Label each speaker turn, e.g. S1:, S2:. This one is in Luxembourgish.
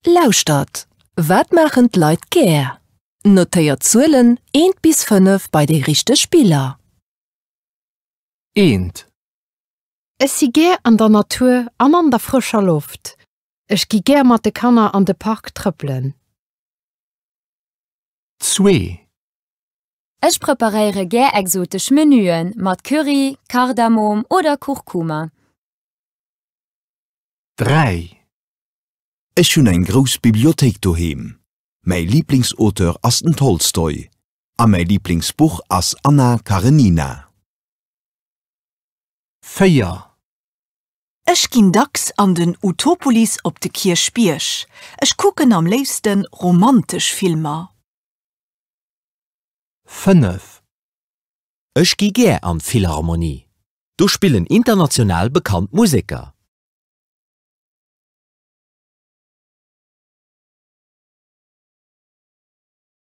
S1: Lauscht, wat machen d'Leit gär? Notéiert Zuelen 1 bis 5 bei de richte Spieler.
S2: 1.
S3: Es si gär an der Natur an der frischer Luft. Ech gi gär mat de Kanner an de Park trëppeln.
S2: 2.
S4: Ech preparéiere gär exotisch Menüen mat Curry, Kardamom oder Kurkuma.
S2: 3.
S5: Ech hunn eng gros Bibliothek doheem. Mei Lieblingsauteur ass den Tolstoi. A mei Lieblingsbuch ass Anna Karenina.
S2: 4.
S6: Ech ginn dacks an den Utopolis op de Kirch Biersch. Ech kucken am liefsten romantisch Filmer.
S2: 5.
S7: Ech gi gär an Philharmonie. Du spielen international bekannt Musiker.